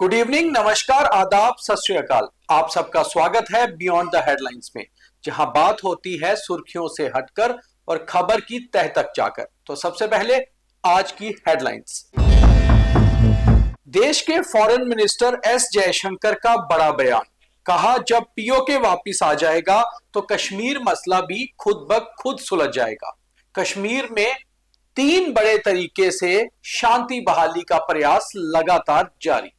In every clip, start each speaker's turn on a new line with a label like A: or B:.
A: Good evening, नमस्कार, आदाब, सत श्री अकाल। आप सबका स्वागत है बियॉन्ड द हेडलाइंस में, जहां बात होती है सुर्खियों से हटकर और खबर की तह तक जाकर। तो सबसे पहले आज की हेडलाइंस। देश के फॉरेन मिनिस्टर एस जयशंकर का बड़ा बयान। कहा, जब पीओके वापिस आ जाएगा तो कश्मीर मसला भी खुद ब खुद सुलझ जाएगा। कश्मीर में 3 बड़े तरीके से शांति बहाली का प्रयास लगातार जारी।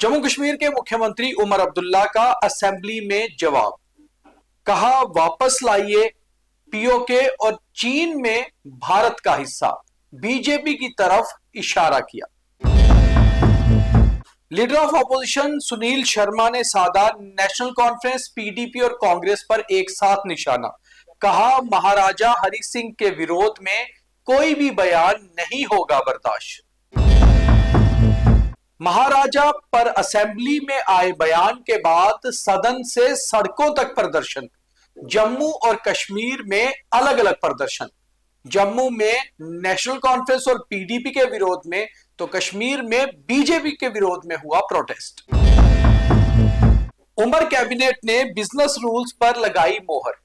A: जम्मू कश्मीर के मुख्यमंत्री उमर अब्दुल्ला का असेंबली में जवाब। कहा, वापस लाइए पीओके और चीन में भारत का हिस्सा। बीजेपी की तरफ इशारा किया। Leader of opposition Sunil Sharma ने साधा नेशनल कॉन्फ्रेंस, पीडीपी और कांग्रेस पर एक साथ निशाना। कहा, महाराजा हरि सिंह के विरोध में कोई भी बयान नहीं होगा बर्दाश्त। महाराजा पर असेंबली में आए बयान के बाद सदन से सड़कों तक प्रदर्शन। जम्मू और कश्मीर में अलग अलग प्रदर्शन। जम्मू में नेशनल कॉन्फ्रेंस और पीडीपी के विरोध में, तो कश्मीर में बीजेपी के विरोध में हुआ प्रोटेस्ट। उमर कैबिनेट ने बिजनेस रूल्स पर लगाई मोहर।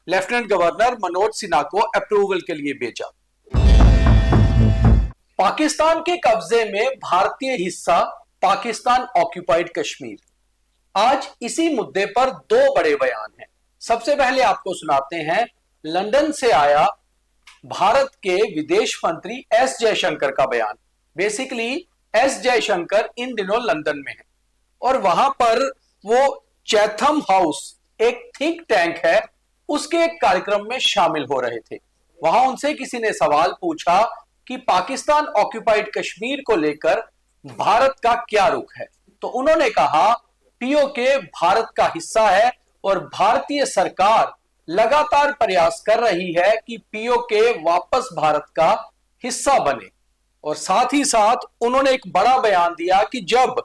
A: लेफ्टिनेंट गवर्नर मनोज सिन्हा को अप्रूवल के लिए भेजा। पाकिस्तान के कब्जे में भारतीय हिस्सा, पाकिस्तान ऑक्यूपाइड कश्मीर। आज इसी मुद्दे पर 2 बड़े बयान हैं। सबसे पहले आपको सुनाते हैं लंदन से आया भारत के विदेश मंत्री एस जयशंकर का बयान। बेसिकली एस जयशंकर इन दिनों लंदन में है और वहां पर वो चैथम हाउस, एक थिंक टैंक है, उसके एक कार्यक्रम में शामिल हो रहे थे। वहां उनसे किसी ने सवाल पूछा कि पाकिस्तान ऑक्यूपाइड कश्मीर को लेकर भारत का क्या रुख है। तो उन्होंने कहा, पीओके भारत का हिस्सा है और भारतीय सरकार लगातार प्रयास कर रही है कि पीओके वापस भारत का हिस्सा बने। और साथ ही साथ उन्होंने एक बड़ा बयान दिया कि जब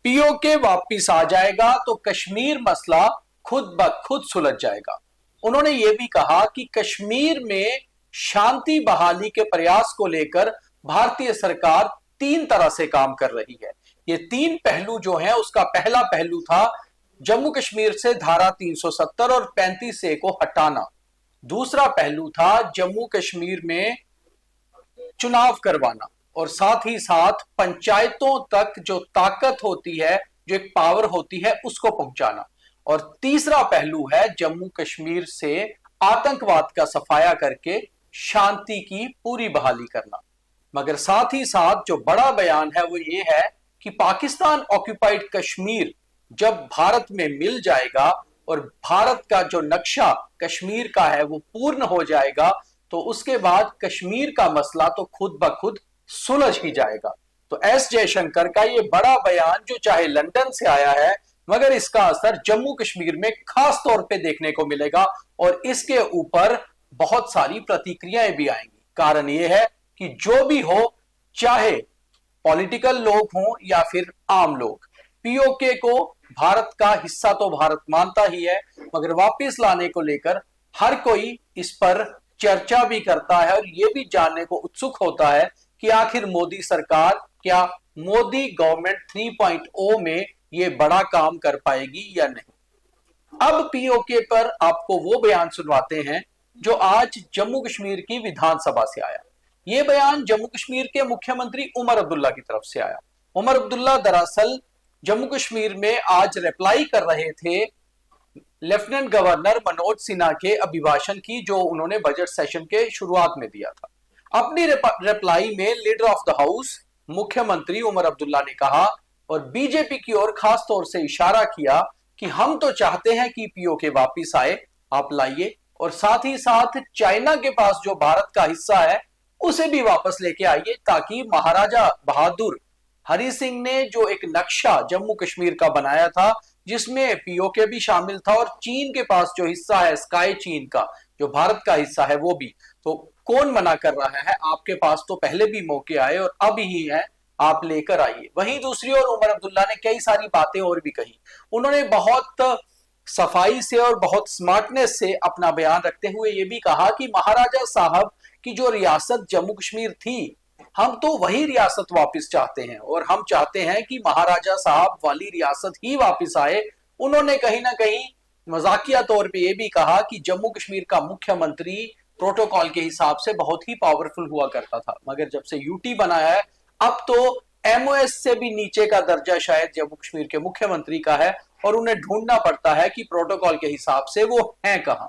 A: पीओके वापस आ जाएगा तो कश्मीर मसला खुद ब खुद सुलझ जाएगा। उन्होंने यह भी कहा कि कश्मीर में शांति बहाली के प्रयास को लेकर भारतीय सरकार 3 तरह से काम कर रही है। ये 3 पहलू जो हैं, उसका पहला पहलू था जम्मू कश्मीर से धारा 370 और 35A को हटाना। दूसरा पहलू था जम्मू कश्मीर में चुनाव करवाना और साथ ही साथ पंचायतों तक जो ताकत होती है, जो एक पावर होती है, उसको पहुंचाना। और तीसरा पहलू है जम्मू कश्मीर से आतंकवाद का सफाया करके शांति की पूरी बहाली करना। मगर साथ ही साथ जो बड़ा बयान है वो ये है कि पाकिस्तान ऑक्यूपाइड कश्मीर जब भारत में मिल जाएगा और भारत का जो नक्शा कश्मीर का है वो पूर्ण हो जाएगा, तो उसके बाद कश्मीर का मसला तो खुद ब खुद सुलझ ही जाएगा। तो एस जयशंकर का ये बड़ा बयान जो चाहे लंदन से आया है, मगर इसका असर जम्मू कश्मीर में खास तौर पे देखने को मिलेगा और इसके ऊपर बहुत सारी प्रतिक्रियाएं भी आएंगी। कारण यह है कि जो भी हो, चाहे पॉलिटिकल लोग हों या फिर आम लोग, पीओके को भारत का हिस्सा तो भारत मानता ही है, मगर वापस लाने को लेकर हर कोई इस पर चर्चा भी करता है और यह भी जानने को उत्सुक होता है कि आखिर मोदी सरकार, क्या मोदी गवर्नमेंट 3.0 में ये बड़ा काम कर पाएगी या नहीं। अब पीओके पर आपको वो बयान सुनवाते हैं जो आज जम्मू कश्मीर की विधानसभा से आया। ये बयान जम्मू कश्मीर के मुख्यमंत्री उमर अब्दुल्ला की तरफ से आया। उमर अब्दुल्ला दरअसल जम्मू कश्मीर में आज रिप्लाई कर रहे थे लेफ्टिनेंट गवर्नर मनोज सिन्हा के अभिभाषण की, जो उन्होंने बजट सेशन के शुरुआत में दिया था। अपनी रिप्लाई में लीडर ऑफ द हाउस मुख्यमंत्री उमर अब्दुल्ला ने कहा और बीजेपी की ओर खास तौर से इशारा किया कि हम तो चाहते हैं कि पीओके वापिस आए, आप लाइए, और साथ ही साथ चाइना के पास जो भारत का हिस्सा है उसे भी वापस लेके आइए, ताकि महाराजा बहादुर हरि सिंह ने जो एक नक्शा जम्मू कश्मीर का बनाया था, जिसमें पीओके भी शामिल था और चीन के पास जो हिस्सा है स्काई चीन का, जो भारत का हिस्सा है, वो भी, तो कौन मना कर रहा है? आपके पास तो पहले भी मौके आए और अब ही है, आप लेकर आइए। वहीं दूसरी ओर उमर अब्दुल्ला ने कई सारी बातें और भी कही। उन्होंने बहुत सफाई से और बहुत स्मार्टनेस से अपना बयान रखते हुए ये भी कहा कि महाराजा साहब की जो रियासत जम्मू कश्मीर थी, हम तो वही रियासत वापस चाहते हैं और हम चाहते हैं कि महाराजा साहब वाली रियासत ही वापस आए। उन्होंने कहीं ना कहीं मजाकिया तौर पे ये भी कहा कि जम्मू कश्मीर का मुख्यमंत्री प्रोटोकॉल के हिसाब से बहुत ही पावरफुल हुआ करता था, मगर जब से यूटी बनाया है अब तो एमओएस से भी नीचे का दर्जा शायद जम्मू कश्मीर के मुख्यमंत्री का है और उन्हें ढूंढना पड़ता है कि प्रोटोकॉल के हिसाब से वो हैं कहां।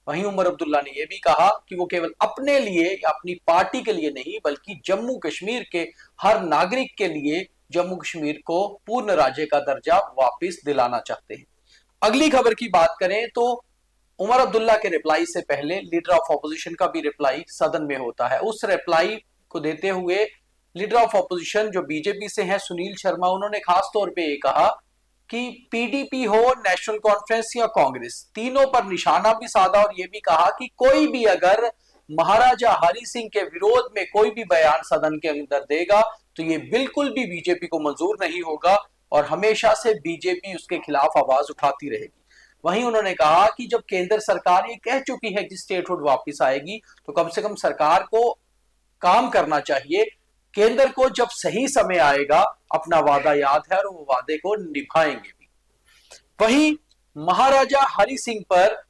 A: वहीं उमर अब्दुल्ला ने यह भी कहा कि वो केवल अपने लिए या अपनी पार्टी के लिए नहीं बल्कि जम्मू कश्मीर के हर नागरिक के लिए जम्मू कश्मीर को पूर्ण राज्य का दर्जा वापस दिलाना चाहते हैं। अगली खबर की बात करें तो उमर अब्दुल्ला के रिप्लाई से पहले लीडर ऑफ ऑपोजिशन का भी रिप्लाई सदन में होता है। उस रिप्लाई को देते हुए लीडर ऑफ ऑपोजिशन जो बीजेपी से हैं सुनील शर्मा, उन्होंने खास तौर पे ये कहा कि पीडीपी हो, नेशनल कॉन्फ्रेंस या कांग्रेस, तीनों पर निशाना भी साधा और यह भी कहा कि कोई भी अगर महाराजा हरि सिंह के विरोध में कोई भी बयान सदन के अंदर देगा तो ये बिल्कुल भी बीजेपी को मंजूर नहीं होगा और हमेशा से बीजेपी उसके खिलाफ आवाज उठाती रहेगी। वहीं उन्होंने कहा कि जब केंद्र सरकार ये कह चुकी है कि स्टेटहुड वापस आएगी तो कम से कम सरकार को काम करना चाहिए। केंद्र को जब सही समय आएगा अपना वादा याद है और वो वादे को निभाएंगे भी। वहीं महाराजा हरि सिंह पर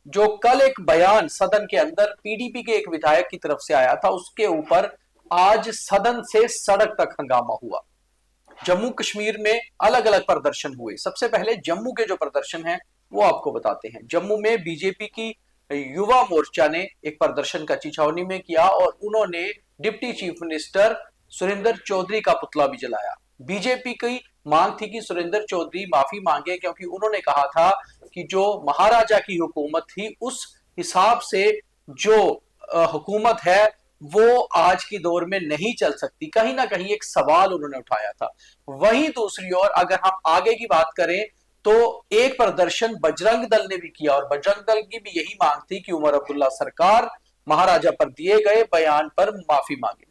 A: जो कल एक बयान सदन के अंदर पीडीपी के एक विधायक की तरफ से आया था उसके ऊपर आज सदन से सड़क तक हंगामा हुआ। जम्मू कश्मीर में अलग अलग प्रदर्शन हुए। सबसे पहले जम्मू के जो प्रदर्शन है वो आपको बताते हैं। जम्मू में बीजेपी की युवा मोर्चा ने एक प्रदर्शन कच्ची छावनी में किया और उन्होंने deputy chief minister Surendra Chaudhary का पुतला भी जलाया। बीजेपी की मांग थी कि सुरेंद्र चौधरी माफी मांगे क्योंकि उन्होंने कहा था कि जो महाराजा की हुकूमत थी उस हिसाब से जो हुकूमत है वो आज की दौर में नहीं चल सकती। कहीं ना कहीं एक सवाल उन्होंने उठाया था। वहीं दूसरी ओर अगर हम आगे की बात करें तो एक प्रदर्शन बजरंग दल ने भी किया और बजरंग दल की भी यही मांग थी कि उमर अब्दुल्ला सरकार महाराजा पर दिए गए बयान पर माफी मांगे।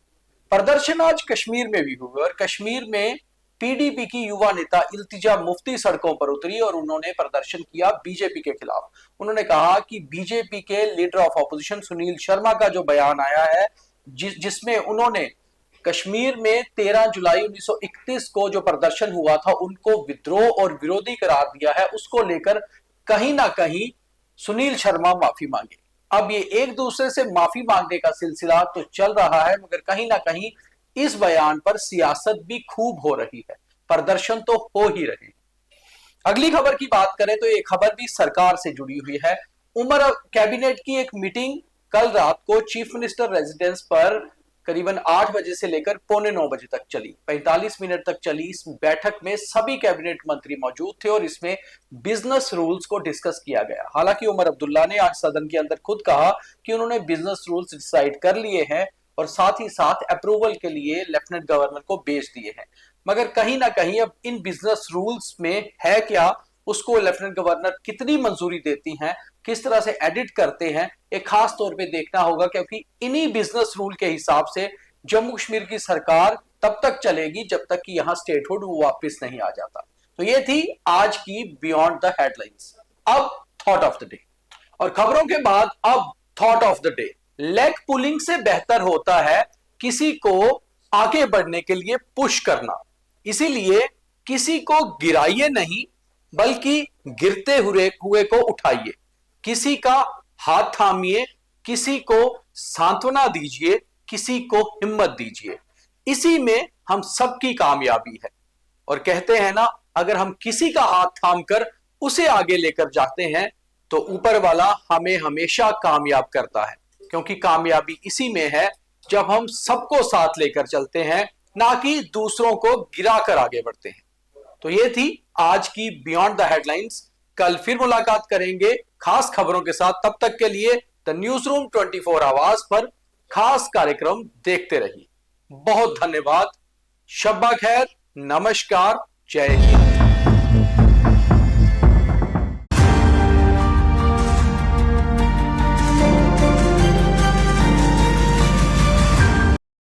A: प्रदर्शन आज कश्मीर में भी हुए और कश्मीर में पीडीपी की युवा नेता इल्तिजा मुफ्ती सड़कों पर उतरी और उन्होंने प्रदर्शन किया बीजेपी के खिलाफ। उन्होंने कहा कि बीजेपी के leader of opposition Sunil Sharma का जो बयान आया है जिसमें उन्होंने कश्मीर में 13 जुलाई 1931 को जो प्रदर्शन हुआ था उनको विद्रोह और विरोधी करार दिया है, उसको लेकर कहीं ना कहीं सुनील शर्मा माफी मांगे। अब ये एक दूसरे से माफी मांगने का सिलसिला तो चल रहा है मगर कहीं ना कहीं इस बयान पर सियासत भी खूब हो रही है, प्रदर्शन तो हो ही रहे हैं। अगली खबर की बात करें तो ये खबर भी सरकार से जुड़ी हुई है। उमर कैबिनेट की एक मीटिंग कल रात को चीफ मिनिस्टर रेजिडेंस पर करीबन 8 बजे से लेकर 8:45 बजे तक चली। 45 मिनट तक चली इस बैठक में सभी कैबिनेट मंत्री मौजूद थे और इसमें बिजनेस रूल्स को डिस्कस किया गया। हालांकि उमर अब्दुल्ला ने आज सदन के अंदर खुद कहा कि उन्होंने बिजनेस रूल्स डिसाइड कर लिए हैं और साथ ही साथ अप्रूवल के लिए लेफ्टिनेंट गवर्नर को भेज दिए हैं, मगर कहीं ना कहीं अब इन बिजनेस रूल्स में है क्या, उसको लेफ्टिनेंट गवर्नर कितनी मंजूरी देती हैं, किस तरह से एडिट करते हैं, एक खास तौर पे देखना होगा क्योंकि इन्हीं बिजनेस रूल के हिसाब से जम्मू कश्मीर की सरकार तब तक चलेगी जब तक कि यहां स्टेटहुड वापस नहीं आ जाता। तो ये थी आज की बियॉन्ड द हेडलाइंस। अब थॉट ऑफ द डे, और खबरों के बाद अब thought of the day. Leg pulling से बेहतर होता है किसी को आगे बढ़ने के लिए पुश करना, इसीलिए किसी को गिराइए नहीं बल्कि गिरते हुए को उठाइए, किसी का हाथ थामिए, किसी को सांत्वना दीजिए, किसी को हिम्मत दीजिए, इसी में हम सबकी कामयाबी है। और कहते हैं ना, अगर हम किसी का हाथ थामकर उसे आगे लेकर जाते हैं तो ऊपर वाला हमें हमेशा कामयाब करता है, क्योंकि कामयाबी इसी में है जब हम सबको साथ लेकर चलते हैं, ना कि दूसरों को गिराकर आगे बढ़ते हैं। तो ये थी आज की बियॉन्ड द हेडलाइंस। कल फिर मुलाकात करेंगे खास खबरों के साथ। तब तक के लिए द न्यूज रूम 24 आवाज पर खास कार्यक्रम देखते रहिए। बहुत धन्यवाद। शब्बा खैर, नमस्कार, जय हिंद।